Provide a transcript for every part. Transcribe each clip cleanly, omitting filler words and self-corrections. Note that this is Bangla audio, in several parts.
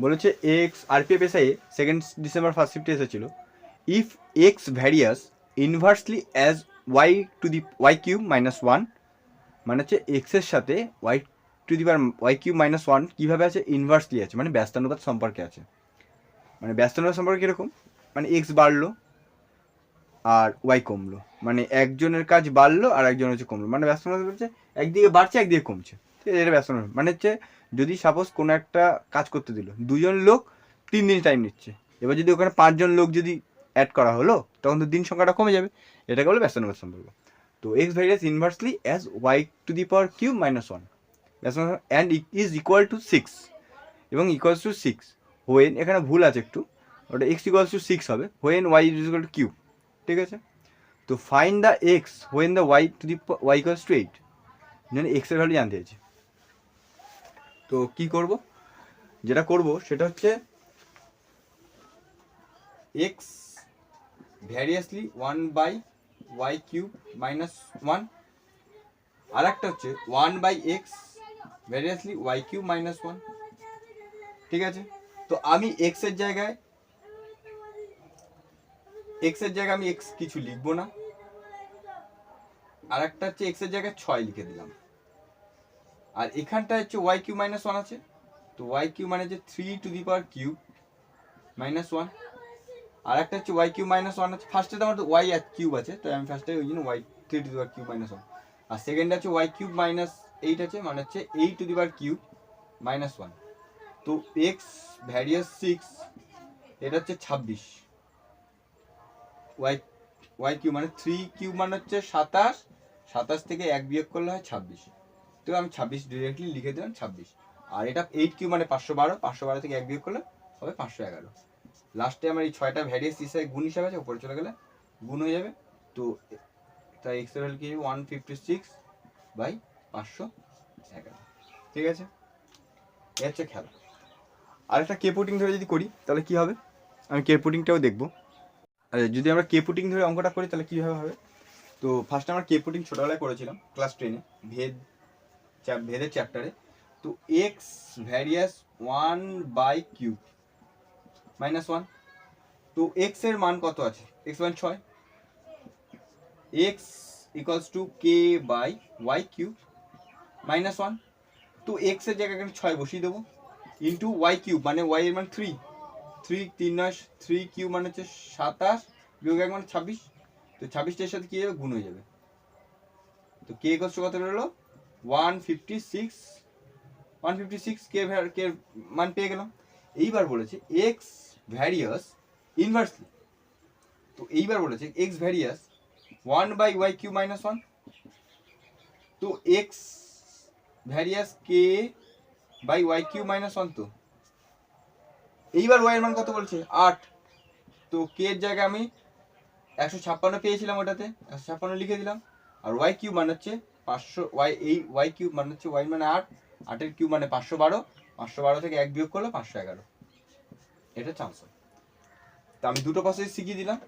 বলেছে এক্স আরপিএফএসআই 2 ডিসেম্বর ফার্স্ট শিফটে এসেছিল, if X varies inversely as Y to the Y cube minus one, মানে হচ্ছে এক্সের সাথে Y to the power Y cube minus one কীভাবে আছে, ইনভার্সলি আছে, মানে ব্যস্তানুপাত সম্পর্কে আছে। মানে ব্যস্তানুপাত সম্পর্কে কীরকম, মানে এক্স বাড়লো আর ওয়াই কমলো, মানে একজনের কাজ বাড়লো আর একজনের হচ্ছে কমলো, মানে ব্যস্তানুপাত হচ্ছে একদিকে বাড়ছে একদিকে কমছে, ঠিক আছে, এটা ব্যস্তানুপাত। মানে হচ্ছে যদি সাপোজ কোনো একটা কাজ করতে দিল, 2 জন লোক 3 দিন টাইম নিচ্ছে, এবার যদি ওখানে 5 জন লোক যদি অ্যাড করা হলো, তখন তো দিন সংখ্যাটা কমে যাবে, এটাকে বলে ব্যস্তানুপাত সম্পর্ক। তো x varies inversely as Y to the power cube minus one and is equal to 6 এবং ইকুয়ালস টু 6 হোয়েন, এখানে ভুল আছে একটু, ওটা এক্স ইকুয়ালস টু 6 হবে, when Y is equal to cube, ঠিক আছে। তো find the X when the Y to the Y equals to 8, মানে এক্সের ভ্যালু জানতে চাইছি। তো কি করব, যেটা করব সেটা হচ্ছে x variously 1 by Y cube minus one, আর একটা হচ্ছে 1 by x variously y cube minus one, ঠিক আছে। তো আমি এক্সের জায়গায় আমি এক্স কিছু লিখবো না, আর একটা হচ্ছে এক্সের জায়গায় 6 লিখে দিলাম, আর এখানটা হচ্ছে ওয়াই কিউব মাইনাস ওয়ান আছে, তো ওয়াই কিউব মানে হচ্ছে 3 to the power cube minus one, আর একটা হচ্ছে ওয়াই কিউব মাইনাস ওয়ান আছে, ফার্স্টে তো আমার ওয়াই কিউব আছে, তো আমি ফার্স্টে ওই জন্য Y 3 to the power cube minus one, আর সেকেন্ড আছে ওয়াই কিউব মাইনাস 8 আছে, মানে হচ্ছে 8 to the power cube minus one. তো এক্স ভ্যারিয়াস 6, এটা হচ্ছে 26, ওয়াই কিউব মানে 3 কিউব মানে হচ্ছে 27, 27 থেকে 1 বিয়োগ করলে হয় 26, তো আমি 26 ডিরেক্টলি লিখে দিলাম 26, আর এটা 8 কিউব মানে 512, 512 থেকে 1 বিয়োগ করলে হবে 511। লাস্টে আমার এই 6টা ভ্যারিয়াস হিসাবে গুণ হিসাবে আছে, উপরে চলে গেলে গুণ হয়ে যাবে, তো তাই এক্স এর ভ্যালু কি 156 বাই 511, ঠিক আছে। এ হচ্ছে খেলা। আর একটা কে পুটিং ধরে যদি করি তাহলে কি হবে, আমি কে পুটিংটাও দেখবো। আচ্ছা, যদি আমরা কে পুটিং ধরে অঙ্কটা করি তাহলে কীভাবে হবে, তো ফার্স্টে আমরা কে পুটিং ছোটোবেলায় করেছিলাম ক্লাস 10-এ ভেদের চ্যাপ্টারে। তো x various 1 by cube minus one, তো এক্স এর মান কত আছে, এক্স মান 6, X equals to K by Y cube minus one, তো এক্স এর জায়গায় আমি 6 বসিয়ে দেবো, ইন্টু ওয়াই কিউব মানে ওয়াই এর মান 3, 3 কিউব মানে হচ্ছে 27 বিয়োগ 1 মানে 26, তো 26টার সাথে কি যাবে, গুণ হয়ে যাবে, তো কে ইকুয়ালস টু কত বেরোলো 156 কে মান পেয়ে গেলাম। এইবার বলেছে এক্স ভ্যারিয়াস ইনভার্সলি, তো এইবার বলেছে x various 1 by Y cube minus one, তো এক্স ভ্যারিয়াস কে by Y cube minus one, তো এইবার ওয়াই এর মান কত বলছে 8, তো কে এর জায়গায় আমি 156 পেয়েছিলাম, ওটাতে 156 লিখে দিলাম, আর ওয়াই কিউব মানে হচ্ছে 500, ওয়াই কিউব মানে হচ্ছে ওয়াই মানে 8, 8 এর কিউব মানে 512, 512 থেকে 1 বিয়োগ করলে 511, এটা চান্স। তো আমি দুটো প্রসেস শিখিয়ে দিলাম,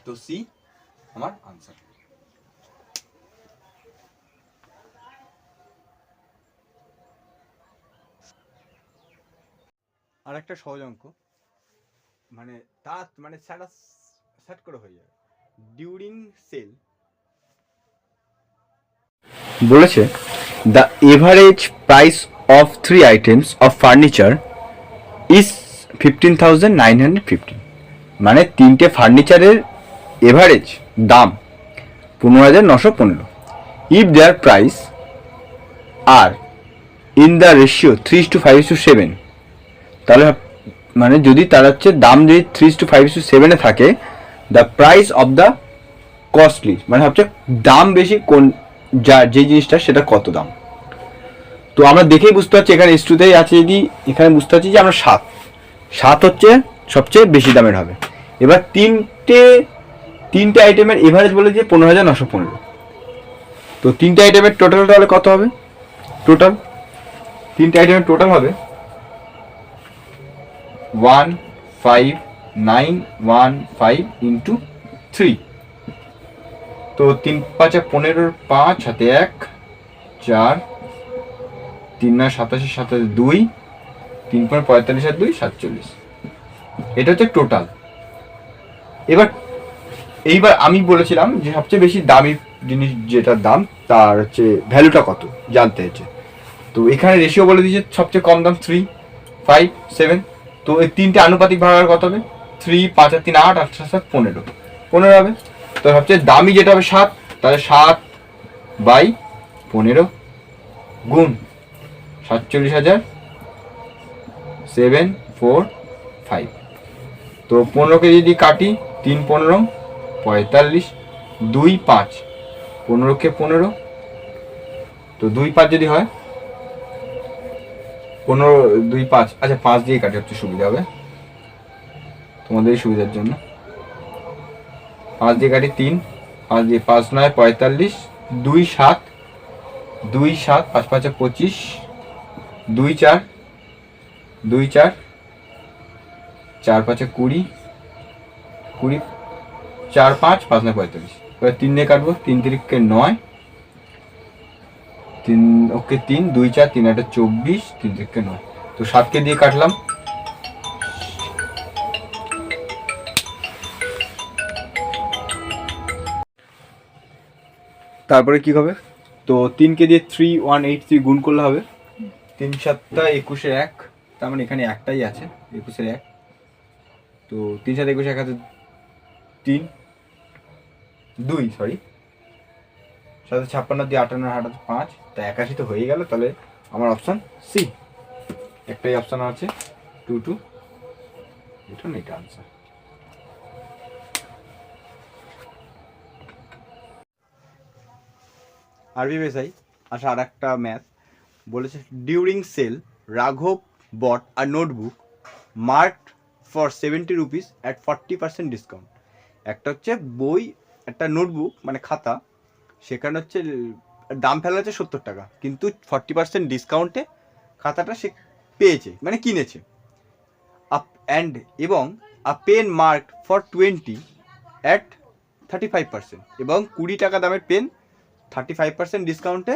তো সি আমার আনসার। আর একটা সহজ অঙ্ক, মানে তার মানে সেট করে হয়ে যাবে, ডিউরিং সেল বলেছে the average price of 3 items of furniture is 15,950, মানে 3টে ফার্নিচারের এভারেজ দাম 15,915, if their price are in the ratio 3:5:7, তাহলে মানে যদি তার হচ্ছে দাম যদি 3:5:7 থাকে, the price of the costly, মানে হচ্ছে দাম বেশি কোন যে জিনিসটা সেটা কত দাম। তো আমরা দেখেই বুঝতে পারছি এখানে S2তেই আছে, যদি এখানে বুঝতে পারছি যে আমরা 7 হচ্ছে সবচেয়ে বেশি দামের হবে। এবার তিনটে আইটেমের এভারেজ বলে যে 15,915, তো 3টে আইটেমের টোটাল তাহলে কত হবে, টোটাল 3টে আইটেমের টোটাল হবে 15,915 ইন্টু 3, তো 3 5 15, 5 হাতে 1 4, 3 9 27, 27 2, 3.45 আর 2 47, এটা হচ্ছে টোটাল। এইবার আমি বলেছিলাম যে সবচেয়ে বেশি দামি জিনিস যেটার দাম তার হচ্ছে ভ্যালুটা কত জানতে হচ্ছে। তো এখানে রেশিও বলে দিয়েছে সবচেয়ে কম দাম 3, 5, 7। তো এই তিনটে আনুপাতিক ভাগাকার কত হবে? 3, 5 আর 3 8, 8 7 15, 15 হবে। তো সবচেয়ে দামি যেটা হবে 7, তাহলে 7/15 গুণ 47,745। তো 15কে যদি কাটি, 3 15 45, 2 5, 15কে 15, তো 2 5 যদি হয় 15, 2 5, আচ্ছা 5 দিয়ে কাটি, হচ্ছে সুবিধা হবে তোমাদের সুবিধার জন্য। 5 দিয়ে কাটি 3, 5 দিয়ে 5 9 45, 2 7, 2 7, 5 5 25, 2 4, 2 4, 4 5 20, 20, 4 5, 5 9 45। এবার 3 দিয়ে কাটবো, 3 3কে 9, 3 ওকে 3, 2 4, 3 8 24, 3 3কে 9। তো 7কে দিয়ে কাটলাম, তারপরে কি হবে? তো 3কে দিয়ে 3183 গুণ করলে হবে 3 7 21 1, তার মানে এখানে একটাই আছে 21 1। তো 3 7 21 1 হাতে 3 2, সরি 7 56 দিয়ে 58 হাতে 5, তা 81 তো হয়ে গেল। তাহলে আমার অপশান সি, একটাই অপশান আছে 2 2, এটা না, এটা আনসার। আরবি বেসাই আচ্ছা, আর একটা ম্যাথ বলেছে, ডিউরিং সেল রাঘব বট আর notebook marked for 70 rupees at 40% discount. একটা হচ্ছে বই, একটা নোটবুক মানে খাতা, সেখানে হচ্ছে দাম ফেলা হচ্ছে 70 টাকা, কিন্তু 40% ডিসকাউন্টে খাতাটা সে পেয়েছে, মানে কিনেছে। এবং a pen marked for 20 at 35%, এবং 20 টাকা দামের পেন 35% ডিসকাউন্টে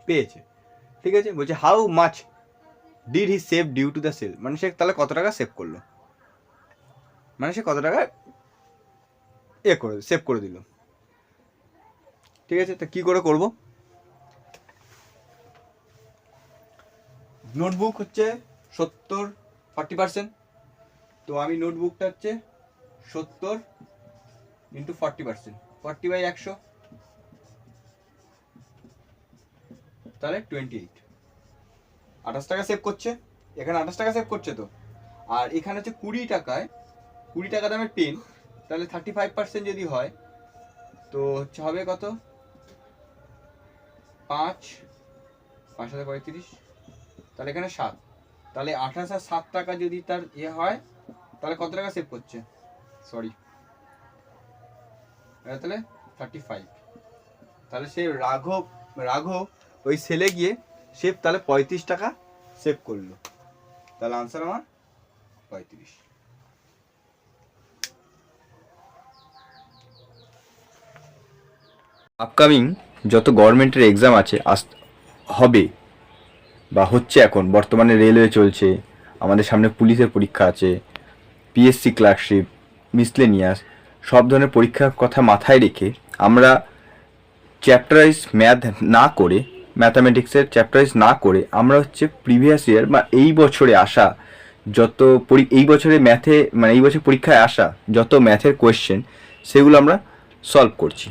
পেয়েছে। ঠিক আছে, বলছে how much did he save due to the sale, মানে সে তাহলে কত টাকা সেভ করলো, মানে সে কত টাকা সেভ করে দিল। ঠিক আছে, তা কি করে করব? নোটবুক হচ্ছে 70 40%, তো আমি নোটবুকটা হচ্ছে 70 ইন্টু 40%, 40/100, তাহলে 28, 28 টাকা সেভ করছে। এখানে 28 টাকা সেভ করছে তো। আর এখানে হচ্ছে 20 টাকা দামের পেন, তাহলে 35% যদি হয় তো হচ্ছে হবে কত? 5 5 35, তাহলে এখানে 7, তাহলে 28 আর 7 টাকা যদি তার হয়, তাহলে কত টাকা সেভ করছে? সরি, তাহলে 35। তাহলে সে রাঘব ওই সেলে গিয়ে সে তাহলে 35 টাকা সেভ করলো। তাহলে আনসার আমার 35। আপকামিং যত গভর্নমেন্টের এক্সাম আছে হবে বা হচ্ছে, এখন বর্তমানে রেলওয়ে চলছে, আমাদের সামনে পুলিশের পরীক্ষা আছে, পিএসসি ক্লার্কশিপ, মিসলেনিয়াস, সব ধরনের পরীক্ষার কথা মাথায় রেখে আমরা চ্যাপ্টারাইজ ম্যাথামেটিক্সের চ্যাপ্টারাইজ না করে আমরা হচ্ছে প্রিভিয়াস ইয়ার বা এই বছরে আসা যত এই বছরে এই বছর পরীক্ষায় আসা যত ম্যাথের কোয়েশ্চেন, সেগুলো আমরা সলভ করছি।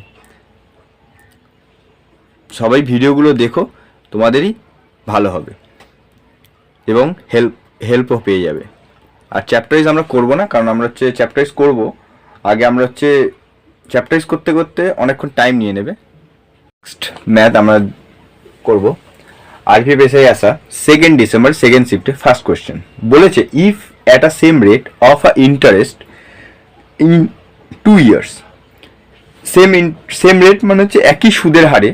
সবাই ভিডিওগুলো দেখো, তোমাদেরই ভালো হবে এবং হেল্পও পেয়ে যাবে। আর চ্যাপ্টারাইজ আমরা করবো না, কারণ আমরা হচ্ছে চ্যাপ্টারাইজ করবো আগে, আমরা হচ্ছে চ্যাপ্টারাইজ করতে করতে অনেকক্ষণ টাইম নিয়ে নেবে। নেক্সট ম্যাথ আমরা করব আরপিএফ এসআই আসা 2 ডিসেম্বর সেকেন্ড শিফটে ফার্স্ট কোয়েশ্চেন বলেছে, if at a same rate of a interest in 2 years, same rate মানে হচ্ছে একই সুদের হারে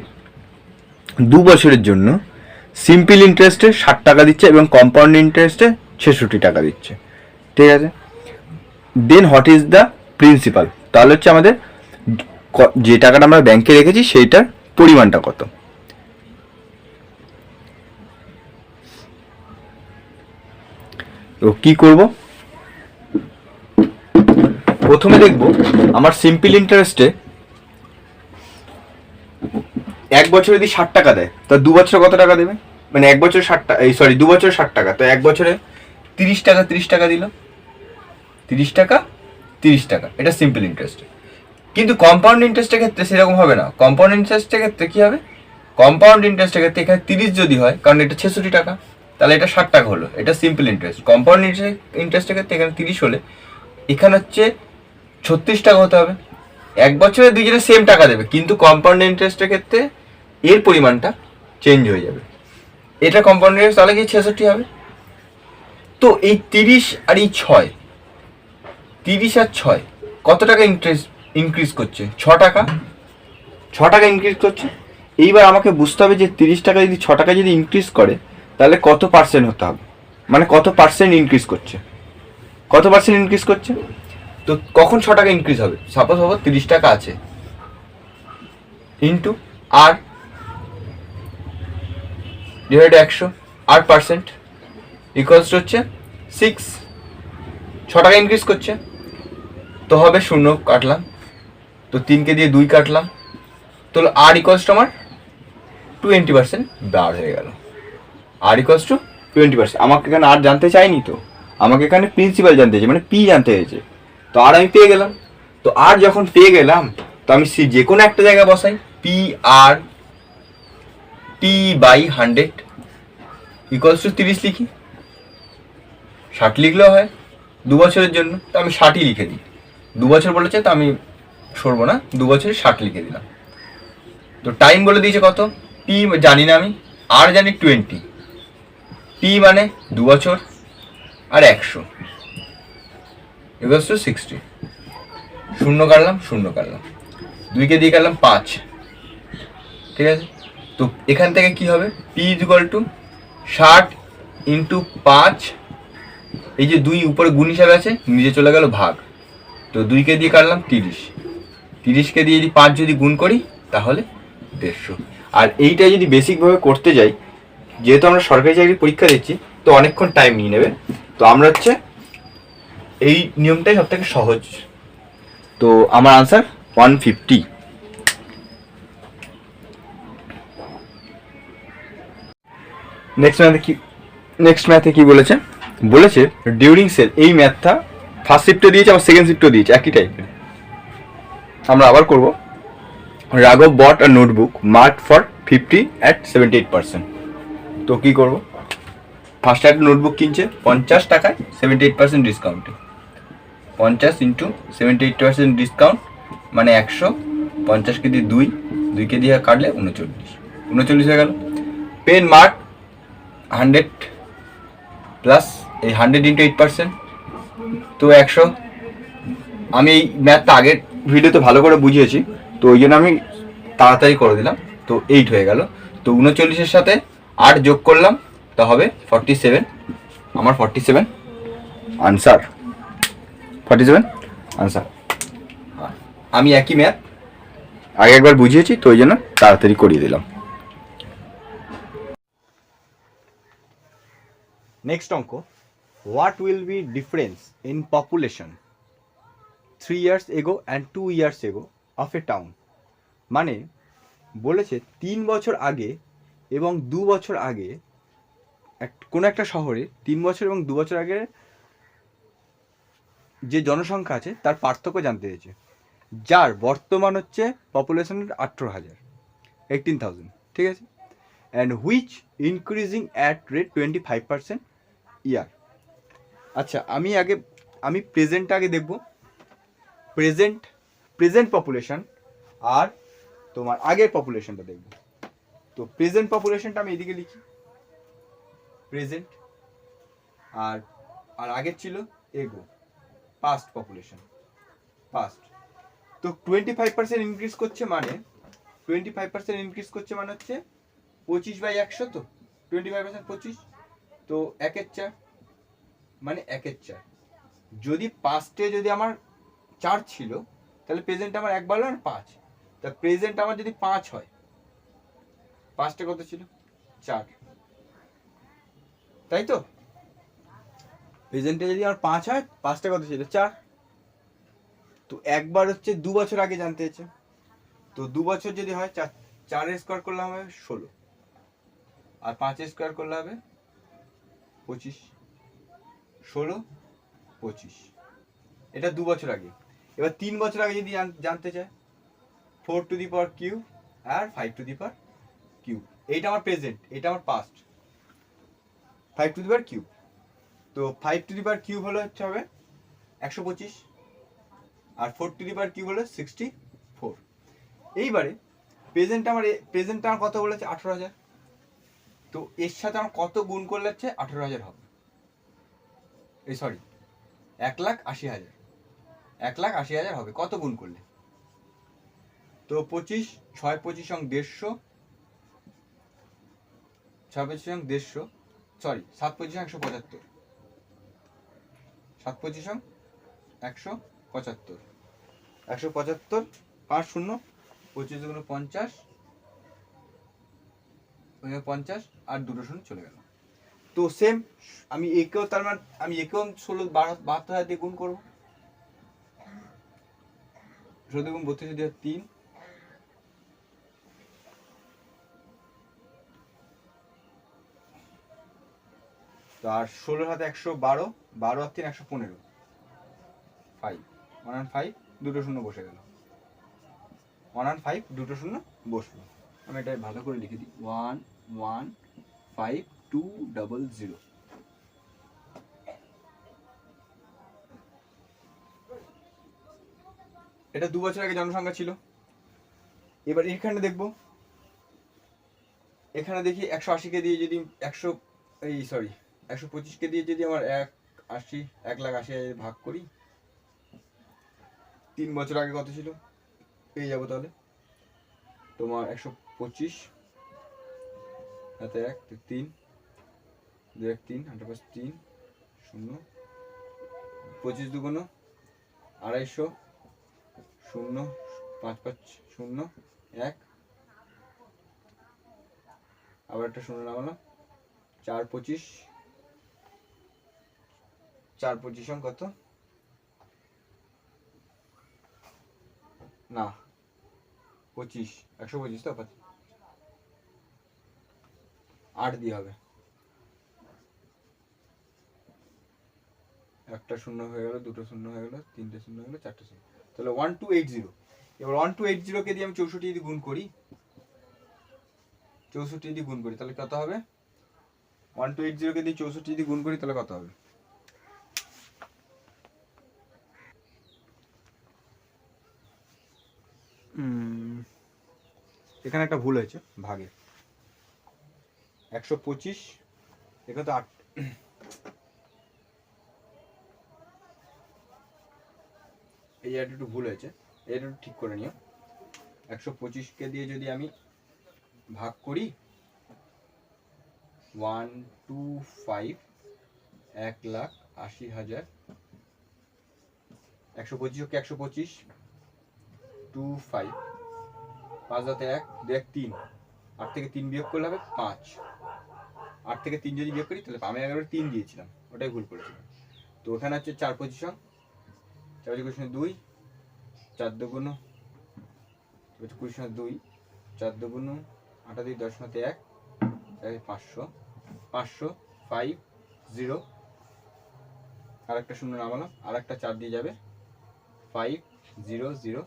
2 বছরের জন্য সিম্পল ইন্টারেস্টে 60 টাকা দিচ্ছে এবং কম্পাউন্ড ইন্টারেস্টে 66 টাকা দিচ্ছে। ঠিক আছে, দেন হোয়াট ইজ দ্য প্রিন্সিপাল, তাহলে হচ্ছে আমাদের যে টাকাটা আমরা ব্যাংকে রেখেছি সেইটার পরিমাণটা কত। তো কি করব, প্রথমে দেখব আমার সিম্পল ইন্টারেস্টে 1 বছরে যদি 60 টাকা দেয়, তা 2 বছরে কত টাকা দেবে? মানে 1 বছরে 60 টাকা, 2 বছরে 60 টাকা, তো 1 বছরে 30 টাকা 30 টাকা দিল, 30 টাকা 30 টাকা, এটা সিম্পল ইন্টারেস্ট। কিন্তু কম্পাউন্ড ইন্টারেস্টের ক্ষেত্রে সেরকম হবে না। কম্পাউন্ড ইন্টারেস্টের ক্ষেত্রে কি হবে, কম্পাউন্ড ইন্টারেস্টের ক্ষেত্রে এখানে 30 যদি হয়, কারণ এটা 66 টাকা, তাহলে এটা 60 টাকা হলো, এটা সিম্পল ইন্টারেস্ট। কম্পাউন্ড ইন্টারেস্টের ক্ষেত্রে এখানে 30 হলে এখানে হচ্ছে 36 টাকা হতে হবে। 1 বছরে দুইজনে সেম টাকা দেবে, কিন্তু কম্পাউন্ড ইন্টারেস্টের ক্ষেত্রে এর পরিমাণটা চেঞ্জ হয়ে যাবে। এটা কম্পাউন্ড ইন্টারেস্ট, তাহলে কি 66 হবে। তো এই 30 আর এই 6, 30 আর 6 কত টাকা ইনক্রিজ করছে? 6 টাকা, 6 টাকা ইনক্রিজ করছে। এইবার আমাকে বুঝতে হবে যে 30 টাকা যদি 6 টাকা যদি ইনক্রিজ করে, তাহলে কত পার্সেন্ট হতে হবে, মানে কত পার্সেন্ট ইনক্রিজ করছে, কত পার্সেন্ট ইনক্রিজ করছে। তো কখন 6 টাকা ইনক্রিজ হবে? সাপোজ 30 টাকা আছে, ইন্টু আর ডিভাইড 100, আর পার্সেন্ট ইকুয়ালস হচ্ছে 6। 6 টাকা ইনক্রিজ করছে, তো হবে 0 কাটলাম, তো 3কে দিয়ে 2 কাটলাম, তো আর ইকুয়ালস টু আমার 20% বার হয়ে গেল। আর ইকুয়ালস টু 20%। আমাকে এখানে আর জানতে চাইনি, তো আমাকে এখানে প্রিন্সিপাল জানতে হয়েছে, মানে পি জানতে হয়েছে। তো আর আমি পেয়ে গেলাম। তো আর যখন পেয়ে গেলাম, তো আমি যে কোনো একটা জায়গায় বসাই, P R T by 100 equals to 30 লিখি। 60 লিখলেও হয় 2 বছরের জন্য, তো আমি 60ই লিখে দিই। 2 বছর বলেছে, তো আমি সরবো না, 2 বছরে 60 লিখে দিলাম। তো টাইম বলে দিয়েছে কত, পি জানি না আমি, আর জানি 20, টি মানে 2 বছর, আর 100 ইকুয়ালস টু 60। 0 কাটলাম, 0 কাটলাম, 2কে দিয়ে কাটলাম 5, ঠিক আছে। তো এখান থেকে কি হবে, পি ইকুয়াল টু 60 ইন্টু 5, এই যে 2 উপরে গুণ হিসাবে আছে, নিচে চলে গেল ভাগ, তো 2কে দিয়ে কাটলাম 30, 30কে দিয়ে যদি 5 যদি গুণ করি, তাহলে 150। আর এইটা যদি বেসিকভাবে করতে যাই, যেহেতু আমরা সরকারি চাকরির পরীক্ষা দিচ্ছি, তো অনেকক্ষণ টাইম নিয়ে নেবে। তো আমরা হচ্ছে এই নিয়মটাই সব থেকে সহজ। তো আমার আনসার 150। নেক্সট ম্যাথে কি বলেছে, বলেছে ডিউরিং সেল, এই ম্যাথটা ফার্স্ট শিফটে দিয়েছে, আবার সেকেন্ড শিফটে দিয়েছে, একই টাইপের। আমরা আবার করব। রাঘব বট আ নোটবুক মার্কড ফর 50 at 78%। তো কি করব, ফার্স্ট একটা নোটবুক কিনছে 50 টাকায় 78% ডিসকাউন্টে। 50 ইন্টু 78% ডিসকাউন্ট মানে 100, 50কে দিয়ে 2কে দিয়ে কাটলে 39 হয়ে গেল। পেন মার্ক 100 প্লাস এই 100 ইন্টু 8%, তো 100। আমি এই ম্যাথটা আগের ভিডিওতে ভালো করে বুঝিয়েছি, তো ওই জন্য আমি তাড়াতাড়ি করে দিলাম। তো 8 হয়ে গেল। তো 39-এর সাথে 8 যোগ করলাম, তা হবে 47। আমার 47 আনসার, 47 আনসার। আমি একই ম্যাথ আগে একবার বুঝিয়েছি, তো ওই জন্য তাড়াতাড়ি করিয়ে দিলাম। নেক্সট অঙ্ক, what will be difference in population 3 years ago and 2 years ago of a town। মানে বলেছে 3 বছর আগে এবং 2 বছর আগে কোনো একটা শহরে 3 বছর এবং 2 বছর আগে যে জনসংখ্যা আছে তার পার্থক্য জানতে চেয়েছে, যার বর্তমান হচ্ছে পপুলেশনের 18,000, ঠিক আছে, and which increasing at rate 25% ইয়ার। আচ্ছা, আমি প্রেজেন্টটা আগে দেখব, প্রেজেন্ট পপুলেশন আর তোমার আগের পপুলেশনটা দেখব। তো প্রেজেন্ট পপুলেশনটা আমি এদিকে লিখি, প্রেজেন্ট, আর আগের ছিল এগো, পাস্ট পপুলেশন, পাস্ট। তো 25% ইনক্রিজ করছে, মানে 25% ইনক্রিজ করছে মানে হচ্ছে 25/100, তো 25% 25, তো 1/4, মানে 1/4। যদি পাস্টে যদি আমার 4 ছিল, তাহলে প্রেজেন্ট আমার 1 বাড়লো আর 5, তা প্রেজেন্ট আমার যদি 5 হয়, পাস্টে কত ছিল 4, তাই তো। প্রেজেন্টে যদি আমার 5 হয়, 5টা কত ছিল? 4। তো একবার হচ্ছে 2 বছর আগে জানতে হচ্ছে, তো 2 বছর যদি হয় 4 স্কোয়ার করলে হবে 16, আর 5 স্কোয়ার করলে হবে 25। 16, 25, এটা 2 বছর আগে। এবার 3 বছর আগে যদি জানতে চায়, 4 টু দি পাওয়ার কিউব আর 5 টু দি পাওয়ার কিউব। এইটা আমার প্রেজেন্ট, এটা আমার past. 5 to the power cube, তো 5 টু দি পাওয়ার কিউব হলো হচ্ছে হবে 125, আর 4 টু দি পাওয়ার কিউব হলো 64। এইবারে প্রেজেন্ট আমার কত বলেছে? 18,000। তো এর সাথে আমার কত গুণ করলে হচ্ছে 18,000 হবে? এই সরি, 1,80,000। 1,80,000 হবে কত গুণ করলে? তো 25, 6 25 150, 6 25 150, সরি 7 25 175, 7 25 175, 175, 5 0, 25 দুগুণ 50, 50 আর 2 শূন্য চলে গেল। তো সেম আমি একেও, তার মানে আমি একেও 72,000 দিয়ে গুণ করবো। 16 গুণ 32 দিয়ে 3, তো আর 16 হাতে 112, 12 আর 3 115, 5 1 and 5, 2 শূন্য বসে গেল। 1 and 5, 2 শূন্য বসলো। আমি এটা ভালো করে লিখে দিই, 1 1 5 2 0 0। এটা 2 বছর আগে জনসংখ্যা ছিল। এবার এখানে দেখবো, এখানে দেখি 180কে দিয়ে যদি 125কে দিয়ে যদি আমার 1,80,000 ভাগ করি, 3 বছর আগে কত ছিল পেয়ে যাবো। তাহলে তোমার 125 হাতে 1 3, 2 1 3, 8 5 3 0, 25 দুগুণ 250, 0 5 5 0 1, আবার একটা 0 নামালাম, 4 25, 4 25 কত না 25, 125 তো 8 দিয়ে হবে, একটা 0 হয়ে গেল, দুটো 0 হয়ে গেল, তিনটে 0 হয়ে গেল, চারটে 0। তাহলে 1280। এবার 1280কে দিয়ে আমি 64 যদি গুণ করি, 64 যদি গুণ করি তাহলে কত হবে? 1280কে দিয়ে 64 যদি গুণ করি তাহলে কত হবে? এখানে একটা ভুল হয়েছে ভাগে, 125, এখানে তো 8, এই জায়গাটা একটু ভুল হয়েছে, এটা একটু ঠিক করে নিও। 125কে দিয়ে যদি আমি ভাগ করি 125, 1,80,000, 125কে 125, 25, 5 হাতে 1 2 1 3, 8 থেকে 3 বিয়োগ করলে হবে 5, 8 থেকে 3 যদি বিয়োগ করি তাহলে আমি আগের 3 দিয়েছিলাম, ওটাই ভুল করেছিলাম। তো ওখানে হচ্ছে 4 25, 4 25 2, 4 দুগুণ 20 2, 4 দুগুণ 8 দিয়ে 10 হাতে 1, 500, 500 5 0, আর একটা 0 নামালাম, আর একটা 4 দিয়ে যাবে 5 0 0,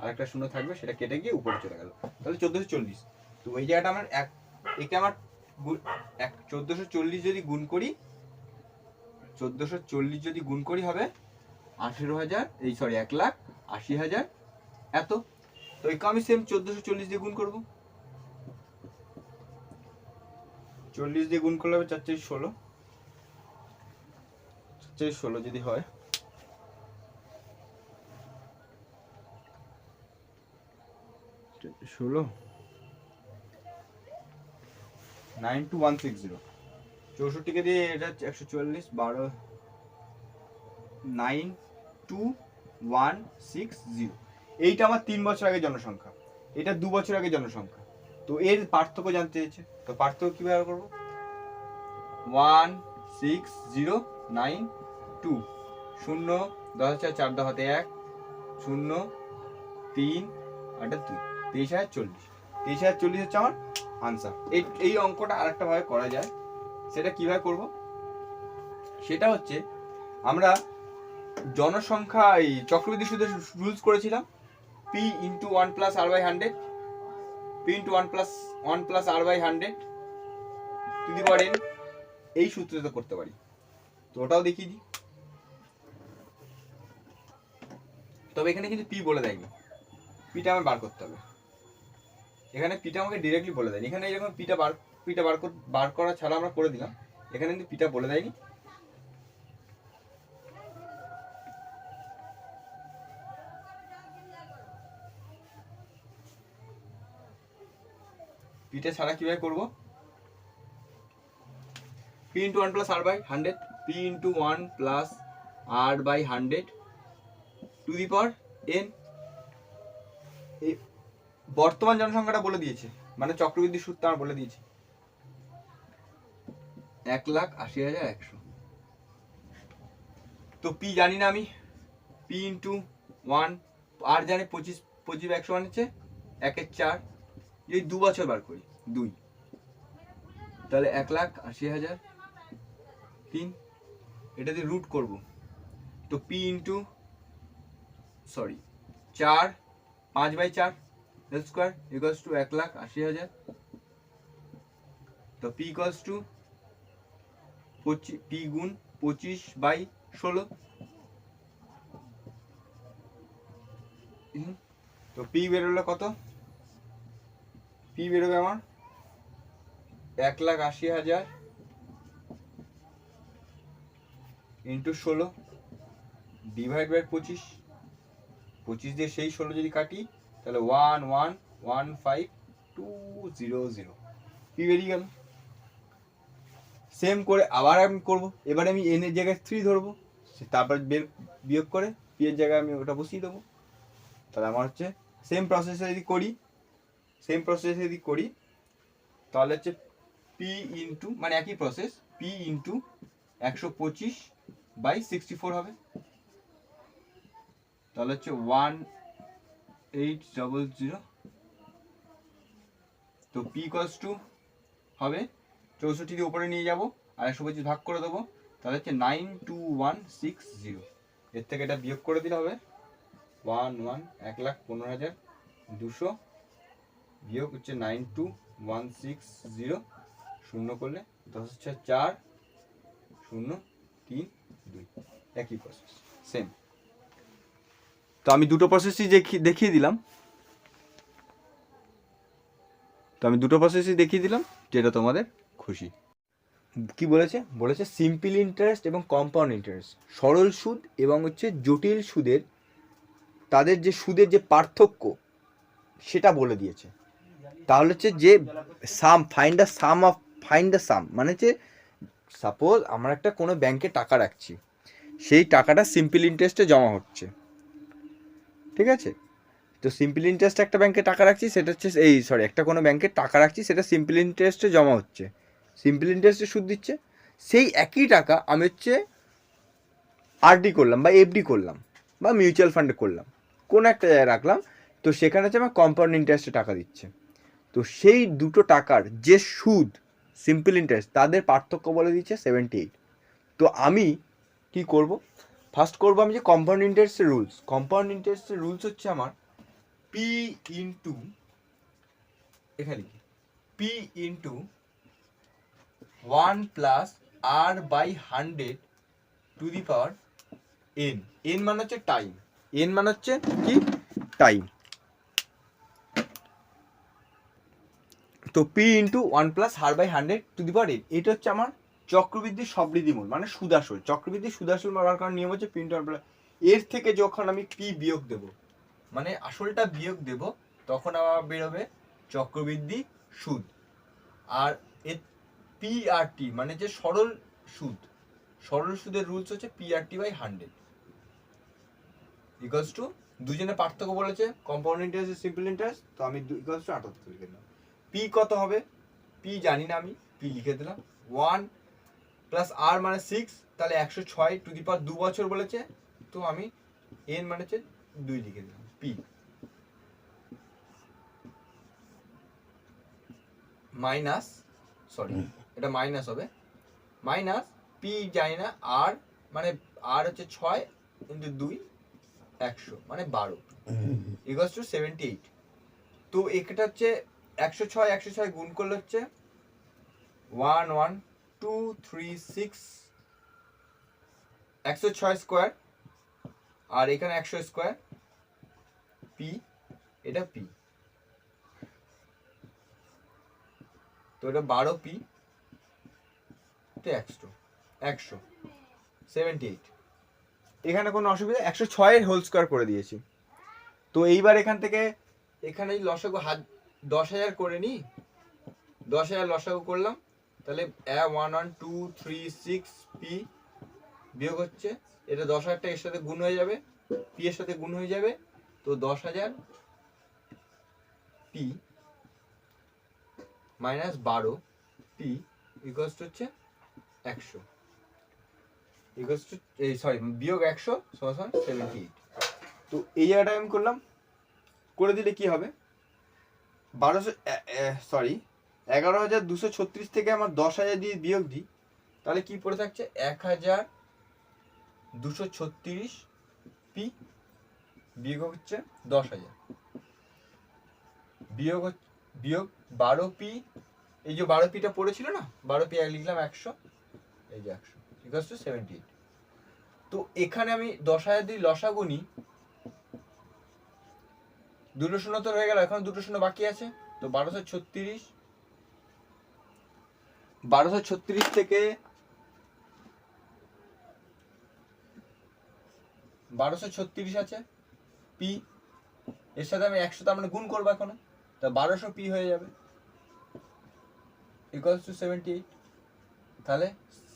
আর একটা 0 থাকবে, সেটা কেটে গিয়ে উপরে চলে গেল। তাহলে 1440। তো ওই জায়গাটা আমার একে আমার 1440 যদি গুণ করি, 1440 যদি গুণ করি হবে 18,000, এই সরি 1,80,000 এত। তো একে আমি সেম 1440 দিয়ে গুণ করবো, 40 দিয়ে গুণ করলে হবে 4 4 16, 4 16 যদি হয় 16 92160, 64কে দিয়ে এটা 140, 12 92160। এইটা আমার 3 বছর আগে জনসংখ্যা, এটা 2 বছর আগে জনসংখ্যা। তো এর পার্থক্য জানতে চেয়েছে, তো পার্থক্য কিভাবে করবো? 160 9 2 0 10 4 4 হাতে 1 0 3 8 2 23,040 23,040 হচ্ছে আমার আনসার। এই অঙ্কটা আরেকটা ভাবে করা যায়, সেটা কিভাবে করব, সেটা হচ্ছে আমরা জনসংখ্যা এই চক্রবৃদ্ধি সুদের রুলস করেছিলাম, P into 1 plus R by 100, P into 1 plus R by 100 to the power n, এই সূত্রটা করতে পারি। তো ওটাও দেখিয়ে দিই। তবে এখানে কিন্তু পি বলে দেয়নি, পিটা আমার বার করতে হবে। এখানে পিটা আমাকে ডিরেক্টলি বলে দেয়নি, এখানে এরকম পিটা বার করা ছাড়া আমরা করে দিলাম, এখানে কিন্তু পিটা বলে দেয়নি। পিটা ছাড়া কিভাবে করবো, P into 1 plus R by 100, P into 1 plus R by 100 to the power n। বর্তমান জনসংখ্যাটা বলে দিয়েছে, মানে চক্রবৃদ্ধি সুদ আমার বলে দিয়েছে 1,80,100। তো পি জানি না আমি, পি ইন্টু 1 আর জানি 25 100 মানে হচ্ছে 1/4, যদি 2 বছর বার করি 2, তাহলে 1,80,000 3, এটা দিয়ে রুট করব, তো P into 4 5/4 whole square equals to 1,80,000। তো পি ইকুয়ালস টু পি গুণ 25/16, তো পি বেরোলো কত, পি বেরোবে আমার 1,80,000 ইন্টু 16 ডিভাইড বাই 25 দিয়ে সেই 16 যদি কাটি তাহলে 1,115,200 পি বেরিয়ে গেল। সেম করে আবার আমি করব, এবারে আমি এন এর জায়গায় 3 ধরবো, তারপর বিয়োগ করে পি এর জায়গায় আমি ওটা বসিয়ে দেবো। তাহলে আমার হচ্ছে সেম প্রসেসে যদি করি তাহলে হচ্ছে পি ইন্টু, মানে একই প্রসেস, পি ইন্টু 125/64 হবে, তাহলে হচ্ছে 1800। তো পি ইকুয়ালস টু হবে 64 দিয়ে উপরে নিয়ে যাব আর 125 ভাগ করে দেবো, তাহলে হচ্ছে 92160। এর থেকে এটা বিয়োগ করে দিলে হবে 1,15,200 বিয়োগ হচ্ছে 92160, শূন্য করলে 10,4 0 3 2, একই প্রসেস সেম। তো আমি দুটো প্রসেসই দেখিয়ে দিলাম, যেটা তোমাদের খুশি। কি বলেছে সিম্পল ইন্টারেস্ট এবং কম্পাউন্ড ইন্টারেস্ট, সরল সুদ এবং হচ্ছে জটিল সুদের তাদের যে সুদের যে পার্থক্য সেটা বলে দিয়েছে। তাহলে হচ্ছে যে ফাইন্ড দ্য সাম, মানে হচ্ছে সাপোজ আমরা একটা কোনো ব্যাংকে টাকা রাখছি, সেই টাকাটা সিম্পল ইন্টারেস্টে জমা হচ্ছে, ঠিক আছে। তো সিম্পল ইন্টারেস্টে একটা ব্যাংকে টাকা রাখছি, সেটা হচ্ছে একটা কোনো ব্যাংকে টাকা রাখছি, সেটা সিম্পল ইন্টারেস্টে জমা হচ্ছে, সিম্পল ইন্টারেস্টে সুদ দিচ্ছে। সেই একই টাকা আমি হচ্ছে আরডি করলাম বা এফডি করলাম বা মিউচুয়াল ফান্ডে করলাম, কোনো একটা জায়গায় রাখলাম, তো সেখানে হচ্ছে আমার কম্পাউন্ড ইন্টারেস্টে টাকা দিচ্ছে। তো সেই দুটো টাকার যে সুদ সিম্পল ইন্টারেস্ট, তাদের পার্থক্য বলে দিচ্ছে 78। তো আমি কি করব, ফার্স্ট করব আমি যে কম্পাউন্ড ইন্টারেস্টের রুলস হচ্ছে আমার পি ইন্টু, এখানে P into 1 plus R by 100 to the power n। n মানে হচ্ছে টাইম, n মানে হচ্ছে কি টাইম। তো p into 1 plus R by 100 to the power n, এটা হচ্ছে আমার চক্রবৃদ্ধির সবৃদ্ধিমূল, মানে সুদাসল। চক্রবৃদ্ধি সুদাসল বার করার নিয়ম হচ্ছে p ইন্টু 1 প্লাস, এর থেকে যখন আমি p বিয়োগ দেব, মানে আসলটা বিয়োগ দেব, তখন আমার বেরোবে চক্রবৃদ্ধি সুদ। আর এর পি আর টি মানে যে সরল সুদের রুলস হচ্ছে P R T by 100 equals to, দুজনের পার্থক্য বলেছে কম্পাউন্ড ইন্টারেস্ট সিম্পল ইন্টারেস্ট, তো আমি ইকুয়ালস টু 78 লিখে দিলাম। পি কত হবে, পি জানি না আমি, পি লিখে দিলাম 1 প্লাস আর মানে 6, তাহলে 106 টু দি পাওয়ার 2 বছর বলেছে, তো আমি এন মানে হচ্ছে 2 লিখে দিলাম। পি মাইনাস, সরি এটা মাইনাস হবে, মাইনাস পি জানি না, আর মানে আর হচ্ছে 6 ইন্টু 2 100 মানে 12 ইকুয়ালস টু 78। তো এটা হচ্ছে 106 গুণ করলে হচ্ছে 1 1 2 3 6, 106 স্কোয়ার, আর এখানে 100 স্কোয়ার, পি, এটা পি, তো এটা 12 পি, তো 178। এখানে কোনো অসুবিধা, 106 এর হোল স্কোয়ার করে দিয়েছি। তো এইবার এখান থেকে এখানে লসাগু 10,000 করে নিই, 10,000 লসাগু করলাম, তাহলে 1 1 2 3 6 পি বিয়োগ হচ্ছে, এটা 10,000টা এর সাথে গুণ হয়ে যাবে, পি এর সাথে গুণ হয়ে যাবে, তো 10,000 P minus 12 P equals to হচ্ছে 100, ইকুয়ালস টু এই সরি বিয়োগ 100 সমান 78। তো এই জায়গাটা আমি করলাম, করে দিলে কি হবে, 11,236 থেকে আমার 10,000 দিয়ে বিয়োগ দিই, তাহলে কি পড়ে থাকছে 1,236 পি বিয়োগ হচ্ছে 10,000 বিয়োগ 12 পি, এই যে 12 পিটা পড়েছিল না, 12 পি লিখলাম 100, এই যে 100 ইকুয়ালস টু 78। তো এখানে আমি 10,000 দিয়ে লসাগু নিই, দুটো শূন্য তো হয়ে গেল, এখন দুটো শূন্য বাকি আছে, তো 1236 থেকে 1236 আছে পি, এর সাথে আমি 100 তার মানে গুণ করবো এখন, তা 1200 পি হয়ে যাবে ইকুয়ালস টু 78। তাহলে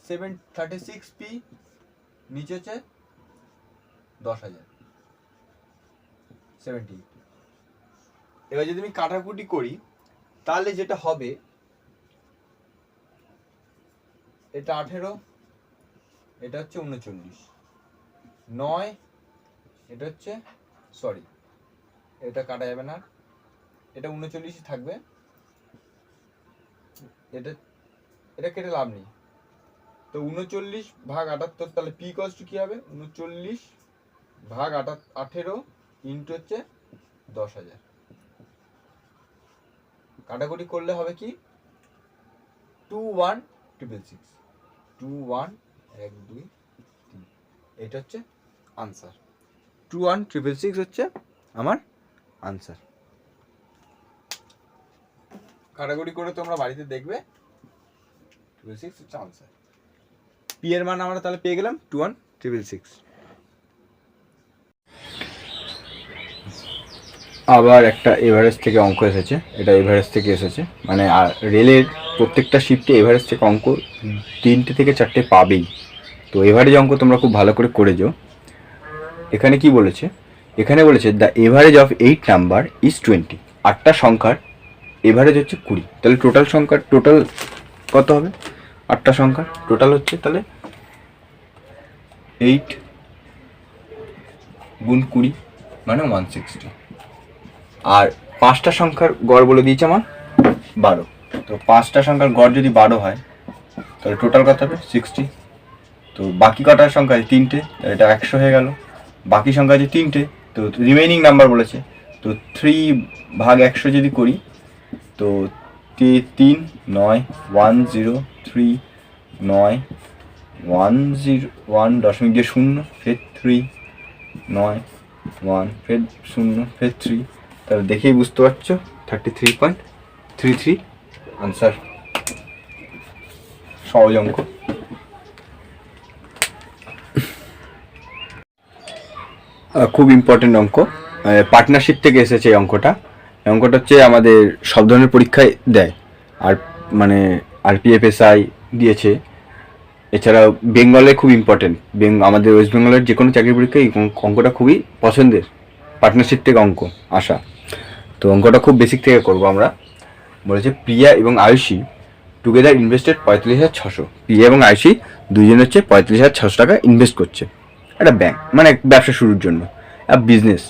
736 পি নিচে হচ্ছে 10,000, 78। এবার যদি আমি কাটাকুটি করি, তাহলে যেটা হবে, এটা 18, এটা হচ্ছে 39, 9, এটা হচ্ছে সরি এটা কাটা যাবে না, এটা 39 থাকবে, এটা এটা কেটে লাভ নেই, তো 39 ভাগ 78, তাহলে পি ইকুয়ালস টু কি হবে, 39 ভাগ 18 ইন্টু হচ্ছে 10,000, কাটাকুটি করলে হবে কি 21,666, 21 1 2 3, এটা হচ্ছে আনসার, 21,666 হচ্ছে আমার আনসার। কাটাকুটি করে তোমরা বাড়িতে দেখবে, 666 হচ্ছে আনসার। পি এর মান আমরা তাহলে পেয়ে গেলাম 21,666। আবার একটা এভারেস্ট থেকে অঙ্ক এসেছে, এটা এভারেস্ট থেকে এসেছে, মানে রেলের প্রত্যেকটা শিফটে এভারেস্ট থেকে অঙ্ক 3টে থেকে 4টে পাবেই। তো এভারেজ অঙ্ক তোমরা খুব ভালো করে করেছো। এখানে কি বলেছে, এখানে বলেছে the average of 8 number is 20, 8টা সংখ্যার এভারেজ হচ্ছে 20, তাহলে টোটাল সংখ্যার টোটাল কত হবে, 8টা সংখ্যার টোটাল হচ্ছে তাহলে 8 গুণ 20 মানে 160, আর 5টা সংখ্যার গড় বলে দিয়েছে আমার 12, তো 5টা সংখ্যার গড় যদি 12 হয় তাহলে টোটাল কত হবে 60, তো বাকি কটার সংখ্যা আছে 3টে, এটা 100 হয়ে গেল, বাকি সংখ্যা আছে 3টে, তো রিমেইনিং নাম্বার বলেছে, তো 3 ভাগ 100 যদি করি, তো 3 9 1 0 3 9 1 0 1 দশমিক দিয়ে 0 ফের 3 9 1 ফের 0 ফের 3, তাহলে দেখেই বুঝতে পারছো 33.33 আনসার। সহজ অঙ্ক। খুব ইম্পর্টেন্ট অঙ্ক, পার্টনারশিপ থেকে এসেছে এই অঙ্কটা। অঙ্কটা হচ্ছে আমাদের সব ধরনের পরীক্ষায় দেয়, আর মানে RPFSI দিয়েছে, এছাড়াও বেঙ্গলে খুব ইম্পর্টেন্ট, আমাদের ওয়েস্ট বেঙ্গলের যে কোনো চাকরি পরীক্ষায় এই অঙ্কটা খুবই পছন্দের, পার্টনারশিপ থেকে অঙ্ক আসা। তো অঙ্কটা খুব বেসিক থেকে করবো আমরা। বলেছে প্রিয়া এবং আয়ুষী টুগেদার ইনভেস্টেড 45,600। পিএ এবং আইসি দুজন হচ্ছে 45,600 টাকা ইনভেস্ট করছে একটা ব্যাংক, মানে ব্যবসা শুরুর জন্য। Business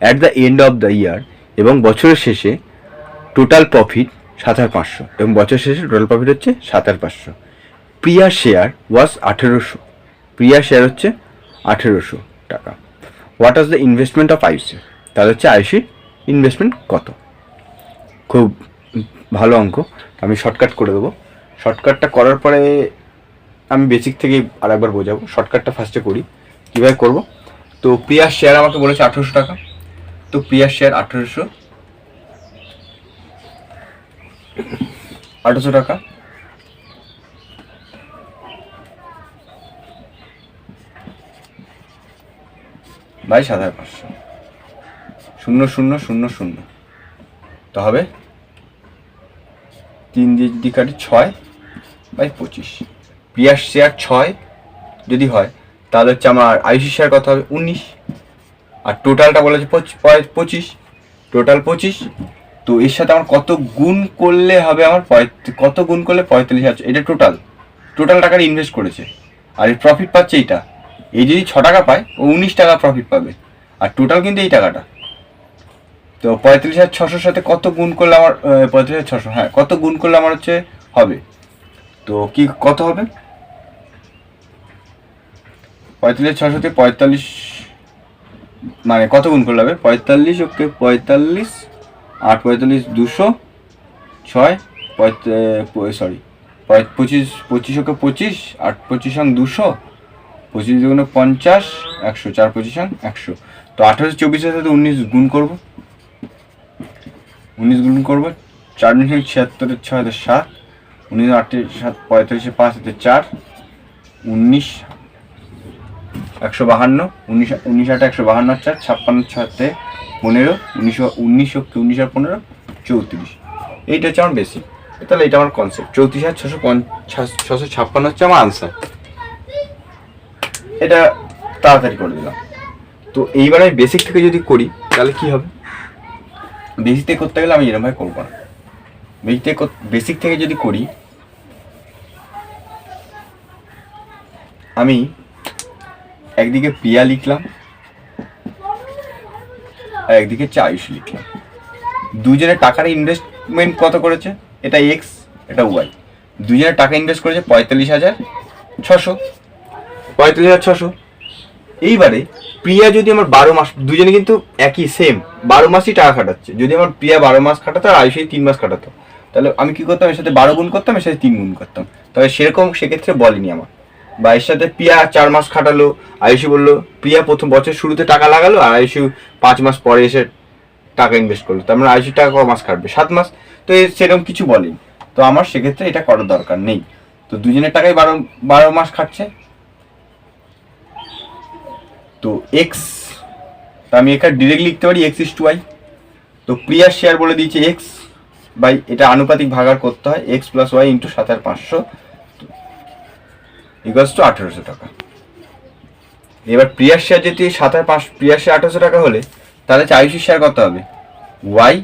at the end of the year, এবং বছরের শেষে টোটাল প্রফিট 7,500, এবং বছর শেষে টোটাল প্রফিট হচ্ছে 7,500। প্রিয়া শেয়ার ওয়াজ 1800, প্রিয়া শেয়ার হচ্ছে 1800 টাকা। What is the investment of IC, তাহলে হচ্ছে আইসির ইনভেস্টমেন্ট কত। খুব ভালো অঙ্ক, আমি শর্টকাট করে দেবো। শর্টকাটটা করার পরে আমি বেসিক থেকে আর একবার বোঝাবো। শর্টকাটটা ফার্স্টে করি, কীভাবে করব। তো প্রিয়ার শেয়ার আমাকে বলেছে 1800 টাকা, তো প্রিয়ার শেয়ার 1800 টাকা বাই 7,500, 0,0,0,0 তো হবে 3 দিয়ে কাটি 6/25। প্রিয়ার শেয়ার 6 যদি হয় তাহলে হচ্ছে আমার আইসি শেয়ার কত হবে 19, আর টোটালটা বলেছে 25, টোটাল 25। তো এর সাথে আমার কত গুণ করলে হবে আমার কত গুণ করলে 45,000, এটা টোটাল টাকার ইনভেস্ট করেছে, আর এই প্রফিট পাচ্ছে এইটা। এই যদি 6 টাকা পায় ও 19 টাকা প্রফিট পাবে, আর টোটাল কিন্তু এই টাকাটা। তো 45,600 সাথে কত গুণ করলে আমার 45,600, হ্যাঁ কত গুণ করলে আমার হচ্ছে হবে, তো কি কত হবে 45,600 থেকে 45, মানে কত গুণ করলে হবে 45, ওকে 45, 8 45 200, 6 সরি 25 ওকে 25, 8 25 200, 25 দুগুণে 50, 100, 4 25 100। তো 1824 সাথে 19 গুণ করবো, 19 গুণ করবো, 4 76 6 7, 19 8 7 45 5 4, 19 152, 19 8 152 4, 56 6 15, 19 19 আর 15 34। এইটা হচ্ছে আমার বেসিক, তাহলে এটা আমার কনসেপ্ট। 34,656 হচ্ছে আমার আনসার। এটা তাড়াতাড়ি করে দিলাম। তো এইবার আমি বেসিক থেকে যদি করি তাহলে কি হবে, বেসিক থেকে করতে গেলে আমি এরকম ভাবে করবো না। বেসিক থেকে যদি করি আমি একদিকে প্রিয়া লিখলাম আর একদিকে আয়ুষ লিখলাম। দুজনের টাকার ইনভেস্টমেন্ট কত করেছে, এটা এক্স এটা ওয়াই। দুজনের টাকা ইনভেস্ট করেছে 45,600। এইবারে প্রিয়া যদি আমার 12 মাস, দুজনে কিন্তু একই সেম 12 মাসই টাকা খাটাচ্ছে। যদি আমার প্রিয়া 12 মাস খাটাতো আর আয়ুষী 3 মাস খাটাতো, তাহলে আমি কি করতাম, এর সাথে 12 গুণ করতাম, এর সাথে 3 গুণ করতাম। তবে সেরকম সেক্ষেত্রে বলেনি আমার। বা এর সাথে প্রিয়া 4 মাস খাটালো, আয়ুষী বললো প্রিয়া প্রথম বছর শুরুতে টাকা লাগালো আর আয়ুষী 5 মাস পরে এসে টাকা ইনভেস্ট করলো, তার মানে আয়ুষীর টাকা ক মাস খাটবে 7 মাস। তো সেরকম কিছু বলেনি, তো আমার সেক্ষেত্রে এটা করার দরকার নেই। তো দুজনের টাকায় 12 মাস খাটছে। তো এক্স, তো আমি এখানে ডিরেক্টলি লিখতে পারি এক্স ইস টু ওয়াই। তো প্রিয়ার শেয়ার বলে দিয়েছে এক্স বাই, এটা আনুপাতিক ভাগার করতে হয়, X plus Y into 7,500 equals to 1800 টাকা। এবার প্রিয়ার শেয়ার যদি 7,500, প্রিয়ার শেয়ার 1800 টাকা হলে তাহলে আয়ুষীর শেয়ার কত হবে, Y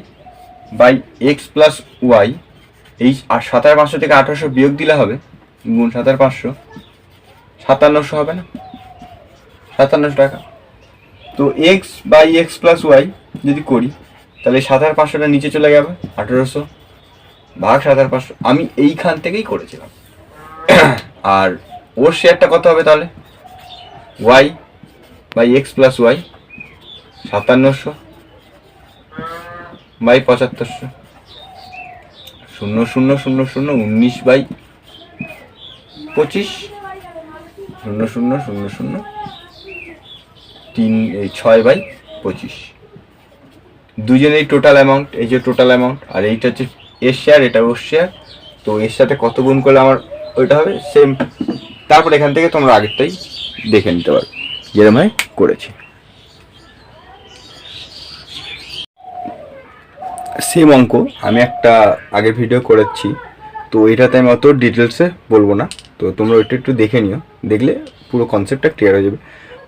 by X plus Y. এই 7,500 থেকে 1800 বিয়োগ দিলে হবে গুণ 7,500, 5700 হবে না, 5700 টাকা। তো X by X plus Y যদি করি তাহলে 7,500টা নিচে চলে যাবে, 1800 ভাগ 7,500। আমি এইখান থেকেই করেছিলাম। আর ওর শেয়ারটা কত হবে তাহলে, Y by X plus Y 5700 by 7500, 0,0,0,0 19/25, 0,0,0,0 6/25। দুজনেই টোটাল অ্যামাউন্ট, এই যে টোটাল অ্যামাউন্ট, আর এইটা হচ্ছে এর শেয়ার, এটা ওর শেয়ার। তো এর সাথে কত গুণ করলে আমার ওইটা হবে সেম। তারপর এখান থেকে তোমরা আগেরটাই দেখে নিতে পারো যেরকম আমি করেছি। সেম অঙ্ক আমি একটা আগের ভিডিও করেছি, তো এটাতে আমি অত ডিটেলসে বলবো না, তো তোমরা ওইটা একটু দেখে নিও, দেখলে পুরো কনসেপ্টটা ক্লিয়ার হয়ে যাবে।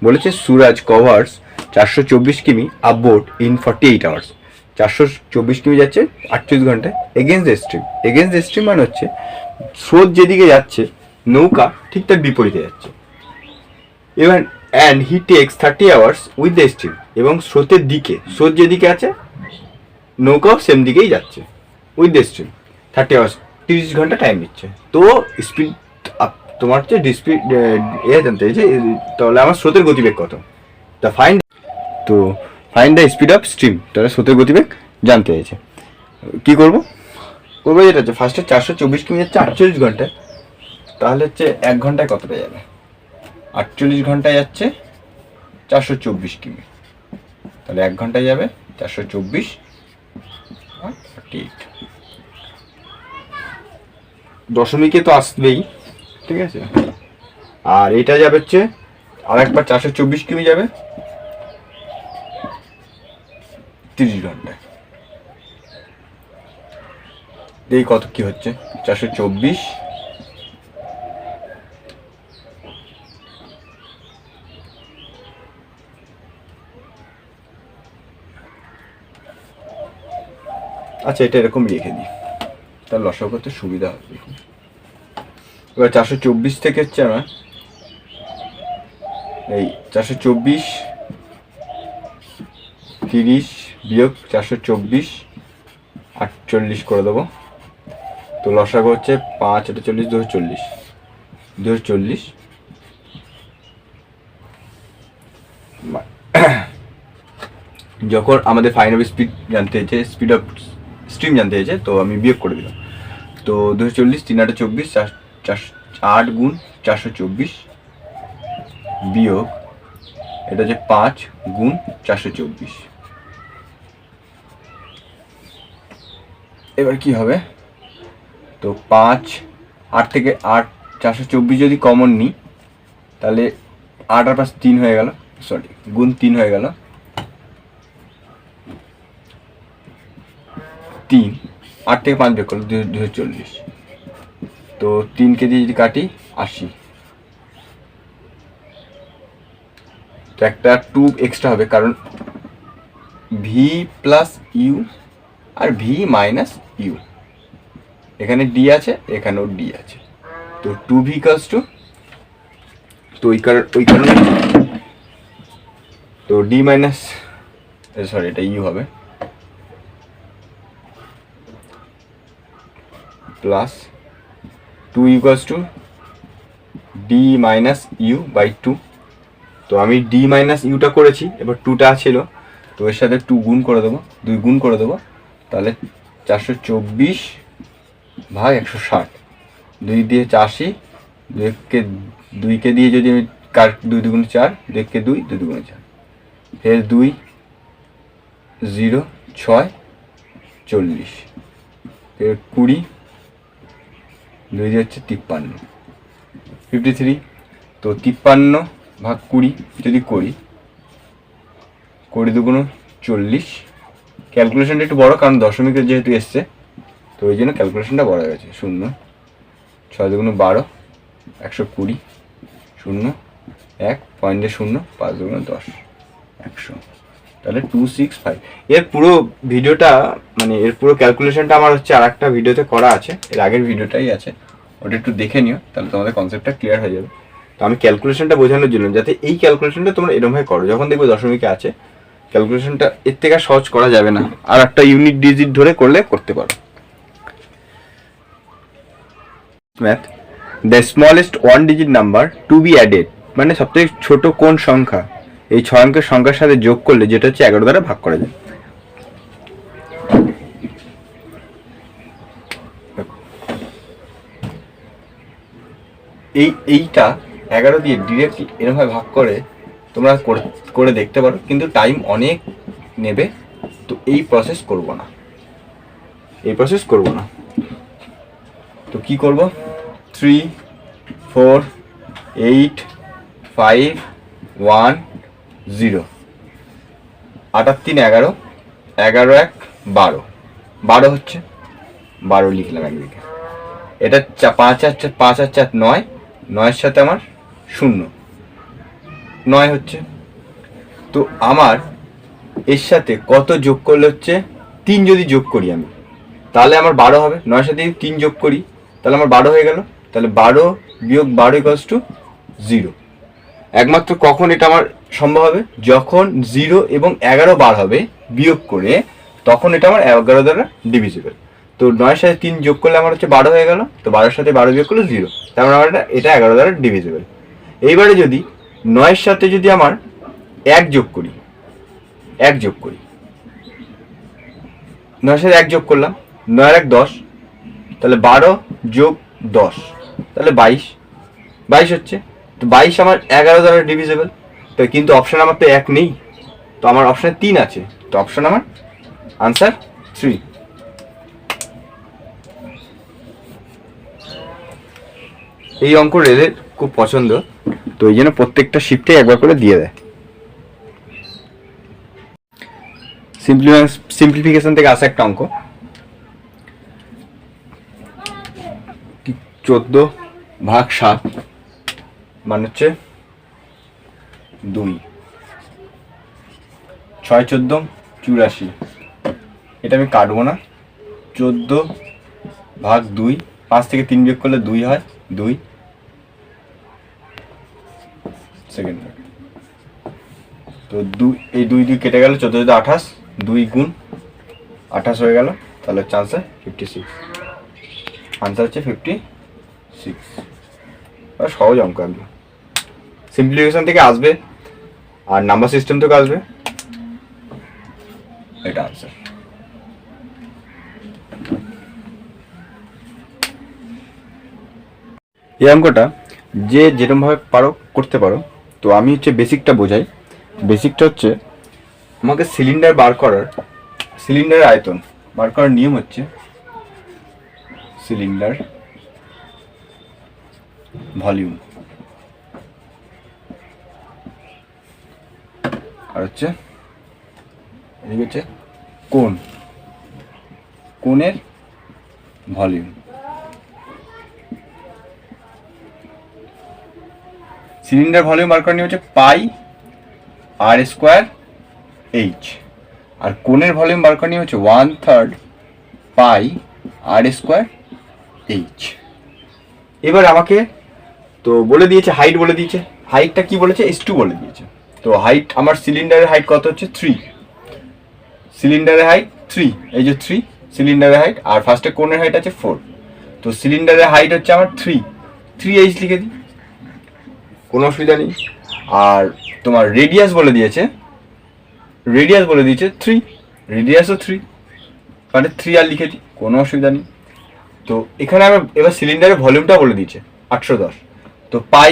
বলেছে সুরাজ কভার্স 424 কিমি আপবোর্ড ইন 48 আওয়ার্স। 424 কিমি যাচ্ছে 48 ঘন্টায় against the stream. Against the stream মানে হচ্ছে স্রোত যেদিকে যাচ্ছে নৌকা ঠিক তার বিপরীতে যাচ্ছে। এবার and he takes 30 hours with the stream, এবং স্রোতের দিকে, স্রোত যেদিকে আছে নৌকাও সেম দিকেই যাচ্ছে উইথ দ্য স্ট্রিম। 30 আওয়ার্স 30 ঘন্টা টাইম নিচ্ছে। তো স্পিড তোমার হচ্ছে স্পিড জানতে চাইছে, তাহলে আমার স্রোতের গতিবেগ কত, তা ফাইন্ড, তো find the speed of stream, তাহলে স্রোতের গতিবেগ জানতে চাইছে। কী করবো যেটা হচ্ছে ফার্স্টে 424 কিমি যাচ্ছে 48 ঘন্টায়, তাহলে হচ্ছে 1 ঘন্টায় কতটা যাবে, 48 ঘন্টায় যাচ্ছে 424 কিমি, তাহলে 1 ঘন্টায় যাবে 424 48, দশমিকে তো আসবেই, ঠিক আছে। আর এটা যাবে হচ্ছে আর একবার 424 কিমি যাবে 30 ঘন্টায়। দেখি কত কি হচ্ছে, 424 আচ্ছা এটা এরকম রেখে দিই, তার লসাগু করতে সুবিধা হবে। এবার 424 থেকে হচ্ছে আমার এই 424 30 বিয়োগ 424 48 করে দেবো। তো লসাগু হচ্ছে 5 এটা 40 240 240, যখন আমাদের ফাইনাল স্পিড জানতে হয়েছে, স্পিড অফ স্ট্রিম জানতে হয়েছে, তো আমি বিয়োগ করে দিলাম। তো 240 3 8 24 8 গুণ 424 বিয়োগ এটা হচ্ছে 5 গুণ 424। এবার কি হবে, তো 5 8 থেকে 8 424 যদি কমন নিই তাহলে 8 আর 5 3 হয়ে গেল, সরি গুণ 3 হয়ে গেল, 3 8 থেকে 5 বিয়োগ করলো 240, তো 3কে দিয়ে যদি কাটি 80, তো একটা 2 এক্সট্রা হবে, কারণ ভি প্লাস ইউ আর ভি মাইনাস ইউ, এখানে ডি আছে এখানেও ডি আছে, তো 2v ইকুয়ালস টু, তো ওই কারণে তো ডি মাইনাস, সরি এটা ইউ হবে, plus 2 equals to D minus U by 2। তো আমি ডি মাইনাস ইউটা করেছি, এবার 2টা ছিল, তো এর সাথে 2 গুণ করে দেবো, 2 গুণ করে দেবো, তাহলে 424 ভাগ 160, 2 দিয়ে 80, 2কে দিয়ে যদি আমি 2 2 4, 2কে 2 2 2 4, ফের 2 0 6 40, ফের 20, 2 দিয়ে হচ্ছে 53 53, তো 53 ভাগ 20 যদি করি, 20 2 40, ক্যালকুলেশনটা একটু বড় কারণ দশমিকের যেহেতু এসছে, তো ওই জন্য ক্যালকুলেশনটা বড় হয়ে গেছে। 0 6 2 12 120 0 1 পয়েন্টে 0 5 2 10 100, তাহলে 265। এর পুরো ভিডিওটা মানে এর পুরো ক্যালকুলেশনটা আমার হচ্ছে আর একটা ভিডিওতে করা আছে, এর আগের ভিডিওটাই আছে, ওটা একটু দেখে নিও, তাহলে তোমাদের কনসেপ্টটা ক্লিয়ার হয়ে যাবে। তো আমি ক্যালকুলেশনটা বোঝানোর জন্য, যাতে এই ক্যালকুলেশনটা তোমরা এরকমভাবে করো, যখন দেখবে দশমিকে আছে ক্যালকুলেশনটা এর থেকে সহজ করা যাবে না, আর একটা ইউনিট ডিজিট ধরে করলে করতে পারো। Math, the smallest 1 digit number to be added, মানে সবথেকে ছোট কোন সংখ্যা এই 6 অঙ্কের সংখ্যার সাথে যোগ করলে যেটা হচ্ছে 11 দ্বারা ভাগ করা যায়। এইটা 11 দিয়ে ডিরেক্টলি এরকমভাবে ভাগ করে তোমরা করে দেখতে পারো, কিন্তু টাইম অনেক নেবে, তো এই প্রসেস করব না। তো কি করব, 3 4 8 5 1 0, 8 আর 3 11, 11 1 12, 12 হচ্ছে 12 লিখলাম একদিকে, এটা 5 আর 4 9, 9 সাথে আমার 0 9 হচ্ছে। তো আমার এর সাথে কত যোগ করলে হচ্ছে 3, যদি যোগ করি আমি তাহলে আমার 12 হবে, 9 সাথে 3 যোগ করি তাহলে আমার 12 হয়ে গেল। তাহলে 12 বিয়োগ 12 ইকুয়ালস টু 0। একমাত্র কখন এটা আমার সম্ভব হবে, যখন 0 এবং 11 বার হবে বিয়োগ করে, তখন এটা আমার 11 দ্বারা ডিভিজিবল। তো 9-এর সাথে 3 যোগ করলে আমার হচ্ছে 12 হয়ে গেল। তো 12-এর সাথে 12 বিয়োগ করলে 0, তার মানে আমার এটা 11 দ্বারা ডিভিজিবল। এইবারে যদি 9-এর সাথে যদি আমার 1 যোগ করি, 9-এর সাথে 1 যোগ করলাম, 9 আর 1 10, তাহলে 12 যোগ 10 তাহলে 22 হচ্ছে। তো 22 আমার 11 দ্বারা ডিভিজিবল। তো কিন্তু অপশন আমার তো 1 নেই, তো আমার অপশনে 3 আছে। তো অপশন আমার আনসার 3। এই অঙ্ক রেলের খুব পছন্দ, তো এই জন্য প্রত্যেকটা শিফটে একবার করে দিয়ে দেয়। সিম্পলিফিকেশন থেকে আসা একটা অঙ্ক, 14/7 মানে হচ্ছে 2, 6/14 = 84। এটা আমি কাটবো না। 14/2, 5 থেকে 3 বিয়োগ করলে 2 হয়, 2 সেকেন্ড। তো 2 এই 2 কেটে গেল, 14 × 28, 2 গুণ 28 হয়ে গেল। তাহলে হচ্ছে আনসার 56। আনসার হচ্ছে 56। সহজ অঙ্ক একদম। সিম্পলিফিকেশন থেকে আসবে আর নাম্বার সিস্টেম থেকে আসবে, এটা আনসার। এই অঙ্কটা যে যেরকমভাবে পারো করতে পারো। তো আমি হচ্ছে বেসিকটা বোঝাই। বেসিকটা হচ্ছে আমাকে সিলিন্ডারের আয়তন বার করার নিয়ম হচ্ছে সিলিন্ডার ভলিউম আর হচ্ছে এদিকে হচ্ছে কোণের ভলিউম। সিলিন্ডার ভলিউম বার করার নিয়ম হচ্ছে πr²h, আর কোণের ভলিউম বার করার নিয়ম হচ্ছে 1/3 πr²h। এবার আমাকে তো বলে দিয়েছে হাইট, বলে দিয়েছে হাইটটা কি বলেছে, s2 বলে দিয়েছে। তো হাইট আমার সিলিন্ডারের হাইট কত হচ্ছে 3, সিলিন্ডারের হাইট 3, এই যে 3 সিলিন্ডারের হাইট, আর ফার্স্টে কোণের হাইট আছে 4। তো সিলিন্ডারের হাইট হচ্ছে আমার 3h লিখে দিই, কোনো অসুবিধা নেই। আর তোমার রেডিয়াস বলে দিয়েছে 3, রেডিয়াসও 3, মানে 3r লিখে দিই, কোনো অসুবিধা নেই। তো এখানে আমরা এবার সিলিন্ডারের ভলিউমটা বলে দিয়েছে 810। তো পাই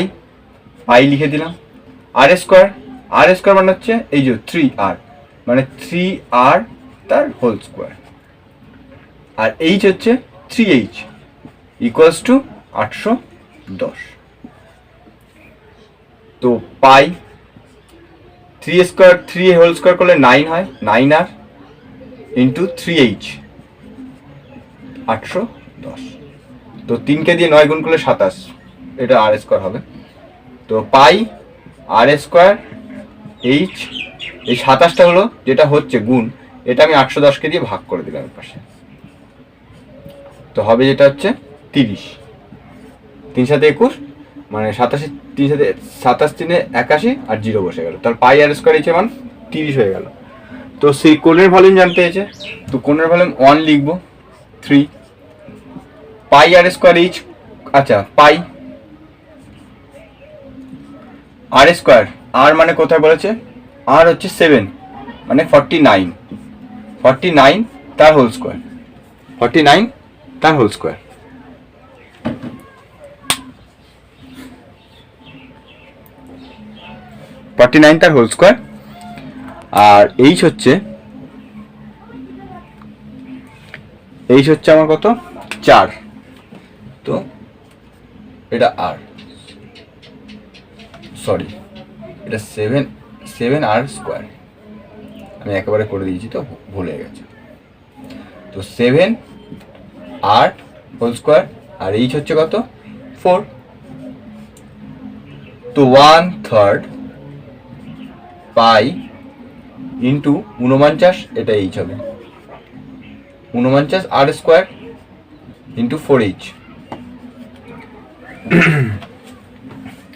লিখে দিলাম। r² মানে হচ্ছে এই যে 3r, মানে 3r তার হোল স্কোয়ার, আর h হচ্ছে 3h ইকুয়ালস টু 810। তো পাই 3 হোল স্কোয়ার করলে 9 হয়, 9r ইন্টু 3h 810। তো 3কে দিয়ে 9 গুণ করলে 27, এটা r² হবে। তো পাই r²h, এই 27টা হলো যেটা হচ্ছে গুণ, এটা আমি 810কে দিয়ে ভাগ করে দিলাম এর পাশে, তো হবে যেটা হচ্ছে 30। 3 × 7 = 21, মানে 27, 3 × 7 = 27, 3 × 81 আর 0 বসে গেল। তাহলে পাই r²h মান 30 হয়ে গেল। তো সেই কোণের ভলিউম জানতে হয়েছে, তো কোণের ভলিউম 1 লিখবো, 3 পাই r²h, আচ্ছা পাই r², আর মানে কোথায় বলেছে, আর হচ্ছে 7 মানে 49 তার হোল স্কোয়ার, 49 তার হোল স্কোয়ার। আর এইচ হচ্ছে আমার কত 4, তো এটা আর সরি এটা 7r², আমি একেবারে করে দিয়েছি তো ভুলে গেছে। তো 7r হোল স্কোয়ার, আর এইচ হচ্ছে কত 4। তো 1/3 পাই ইন্টু 49, এটা এইচ হবে 49r² ইন্টু 4h,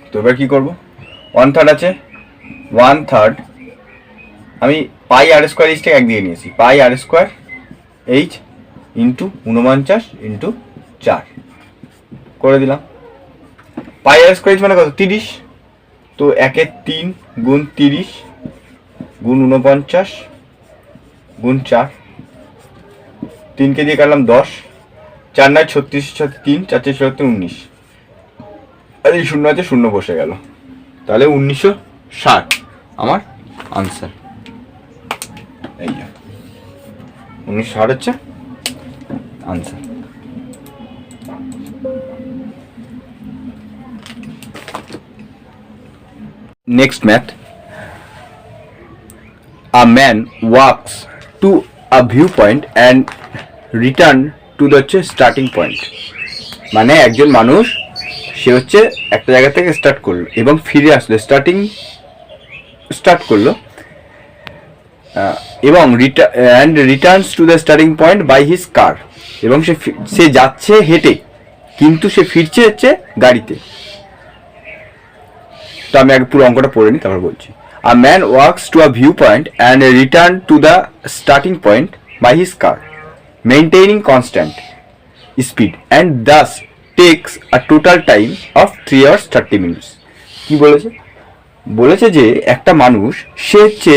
তো এবার কী করবো, 1/3 আছে, 1/3 আমি পাই আর স্কোয়ার এইচটাকে একদিকে নিয়েছি, পাই আর স্কোয়ার এইচ ইন্টু 49 ইন্টু 4 করে দিলাম। পাই আর স্কোয়ার এইচ মানে কত, 30। তো 1/3 গুণ 30 গুণ 49 গুণ 4, 3কে দিয়ে কাটলাম 10, 4 9 36, 3 4 4 19, আর এই 0 আছে, 0 বসে গেল। তাহলে 1960 আমার আনসার। এই যে 1960 হচ্ছে answer. Next math, a man walks to a viewpoint and return to the starting point, মানে একজন মানুষ সে হচ্ছে একটা জায়গা থেকে স্টার্ট করলো এবং ফিরে আসলো, স্টার্ট করলো এবং returns to the starting point by his car, এবং সে যাচ্ছে হেঁটে কিন্তু সে ফিরছে হচ্ছে গাড়িতে। তো আমি আগে পুরো অঙ্কটা পড়ে নিই, তারপর বলছি। A man walks to a viewpoint and return to the starting point by his car, maintaining constant speed and thus takes a total time of 3 hours 30 minutes. কি বলেছে? বলেছে যে একটা মানুষ সে হচ্ছে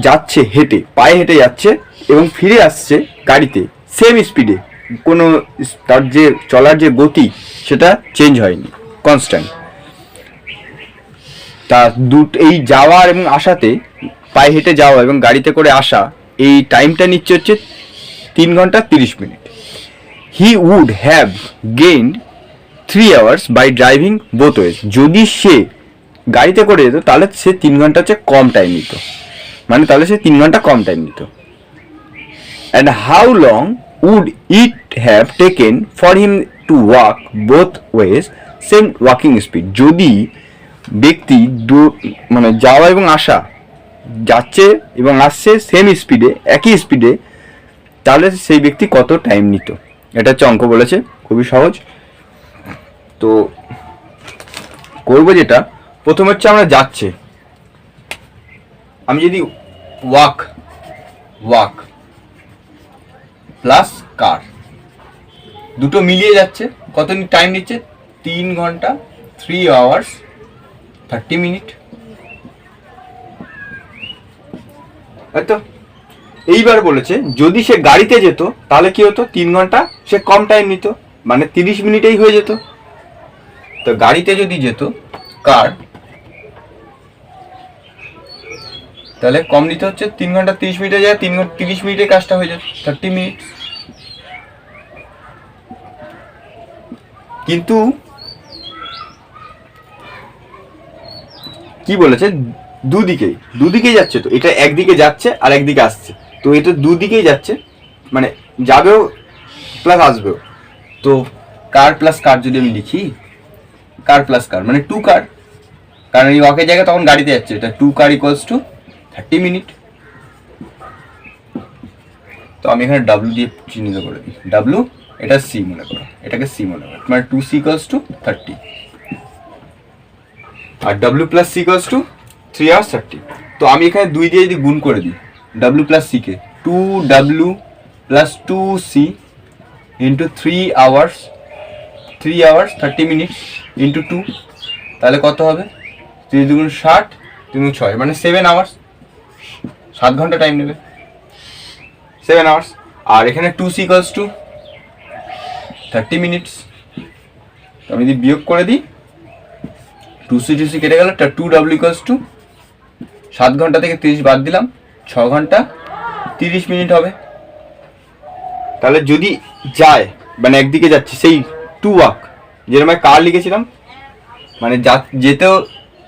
যাচ্ছে হেঁটে, পায়ে হেঁটে যাচ্ছে এবং ফিরে আসছে গাড়িতে সেম স্পিডে, কোনো তার যে চলার যে গতি সেটা চেঞ্জ হয়নি, কনস্ট্যান্ট। তা এই যাওয়া এবং আসাতে, পায়ে হেঁটে যাওয়া এবং গাড়িতে করে আসা, এই টাইমটা নিচ্ছে হচ্ছে 3 ঘন্টা 30 minute. He would have gained 3 hours by driving both ways. যদি সে গাড়িতে করে যেত তাহলে সে 3 ঘন্টা হচ্ছে কম টাইম নিত, মানে তাহলে সে 3 ঘন্টা কম টাইম নিত। And how long would it have taken for him to walk both ways same walking speed. যদি ব্যক্তি মানে যাওয়া এবং আসা, যাচ্ছে এবং আসছে সেম স্পিডে, একই স্পিডে, তাহলে সেই ব্যক্তি কত টাইম নিত। এটা হচ্ছে অঙ্ক বলেছে, খুবই সহজ। তো করবো যেটা, প্রথম হচ্ছে আমরা যাচ্ছে, আমি যদি ওয়াক প্লাস কার দুটো মিলিয়ে যাচ্ছে, কত টাইম নিচ্ছে, 3 ঘন্টা 3 hours 30 মিনিট। তো এইবার বলেছে যদি সে গাড়িতে যেত তাহলে কি হতো, 3 ঘন্টা সে কম টাইম নিত, মানে 30 মিনিটেই হয়ে যেত। তো গাড়িতে যদি যেত কার, তাহলে কম নিতে হচ্ছে, 3 ঘন্টা 30 মিনিটে যায়, 3 ঘন্টা 30 মিনিটে কাজটা হয়ে যেত, 30 মিনিট। কিন্তু কি বলেছে, দুদিকেই যাচ্ছে। তো এটা একদিকে যাচ্ছে আর একদিকে আসছে, তো এটা দুদিকেই যাচ্ছে, মানে যাবেও প্লাস আসবেও। তো কার প্লাস কার যদি আমি লিখি, কার প্লাস কার মানে 2 কার, কারণ এই ওয়াকের জায়গায় তখন গাড়িতে যাচ্ছে, এটা 2 কার ইকুয়ালস টু 30 মিনিট। তো আমি এখানে ডাব্লিউ দিয়ে চিহ্নিত করে দিই, ডাব্লিউ এটা সি মনে করো, এটাকে সি মনে করো, মানে 2c ইকুয়ালস টু 30, আর W plus C equals to 3 hours 30। তো আমি এখানে 2 দিয়ে যদি গুণ করে দিই W plus C K, 2w plus 2c into 3 hours 30 minutes into 2, তাহলে কত হবে, 3 দুগুণ 60, 3 গুণ 6, মানে 7 hours, 7 ঘন্টা টাইম নেবে, 7 hours। আর এখানে 2c ইকুয়ালস টু 30 মিনিটস। তো আমি যদি বিয়োগ করে দিই, 2c কেটে গেল, 2w ইকুয়ালস টু 7 ঘন্টা থেকে 30 বাদ দিলাম, 6 ঘন্টা 30 মিনিট হবে। তাহলে যদি যায়, মানে একদিকে যাচ্ছে, সেই 2 ওয়াক, যেরকম আমি কার লিখেছিলাম, মানে যেতেও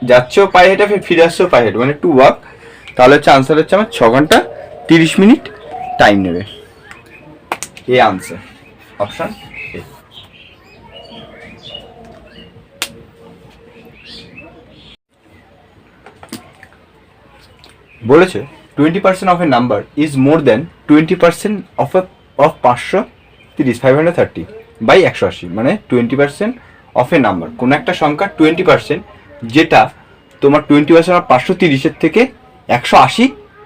যাচ্ছেও পায়ে হেঁটে, ফিরে আসছেও পায়ে হেঁটে, মানে 2 ওয়াক, তাহলে হচ্ছে আনসার হচ্ছে আমার 6 ঘন্টা 30 মিনিট টাইম নেবে। এই আনসার, অপশন এ। বলেছে 20% of a number is more than 20% of 530 530 by 180, মানে 20% অফ এ নাম্বার, কোনো একটা সংখ্যা 20% যেটা তোমার 20% আর 530 থেকে 180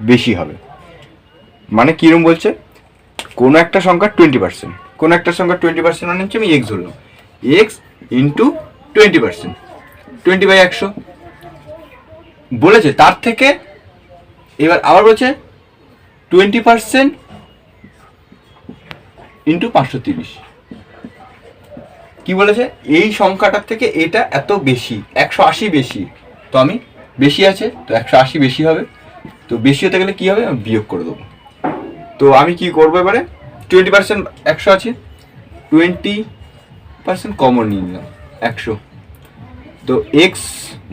বেশি হবে। মানে কিরম বলছে, কোনো একটা সংখ্যা 20%, কোনো একটা সংখ্যা 20% মানে হচ্ছে আমি এক্স ধরলাম, এক্স ইন্টু 20%, 20/100 বলেছে। তার থেকে এবার আবার বলছে 20% ইন্টু 530, কি বলেছে, এই সংখ্যাটার থেকে এটা এত বেশি, 180 বেশি, তো আমি বেশি আছে তো 180 বেশি হবে, তো বেশি হতে গেলে কি হবে, আমি বিয়োগ করে দেবো। তো আমি কি করবো এবারে, 20% 100 আছে, 20% কমন নিয়ে নিলাম 100, তো এক্স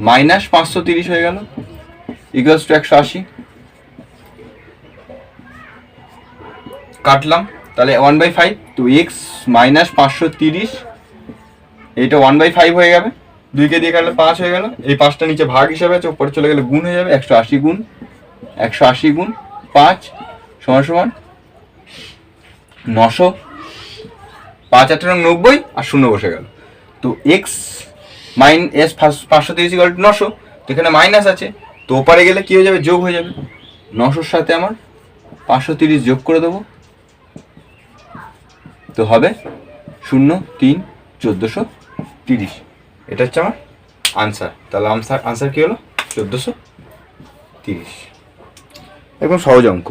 মাইনাস 530 হয়ে গেল ইকুয়ালস টু 180, কাটলাম তাহলে 1/5, তো এক্স মাইনাস 530 এইটা 1/5 হয়ে যাবে, 2কে দিয়ে কাটলে 5 হয়ে গেল, এই 5টা নিচে ভাগ হিসাবে আছে, উপরে চলে গেলে গুণ হয়ে যাবে, 180 গুণ 5 সমান সমান 900, 5 8 90 আর 0 বসে গেল, তো এক্স মাইনাস 530 ইকুয়াল টু 900, তো এখানে মাইনাস আছে, তো ওপারে গেলে কি হয়ে যাবে, যোগ হয়ে যাবে, 900-র সাথে আমার 530 যোগ করে দেবো, তো হবে 0 3 1430, এটা হচ্ছে আমার আনসার। তাহলে আনসার কি হলো 1430, একদম সহজ অঙ্ক।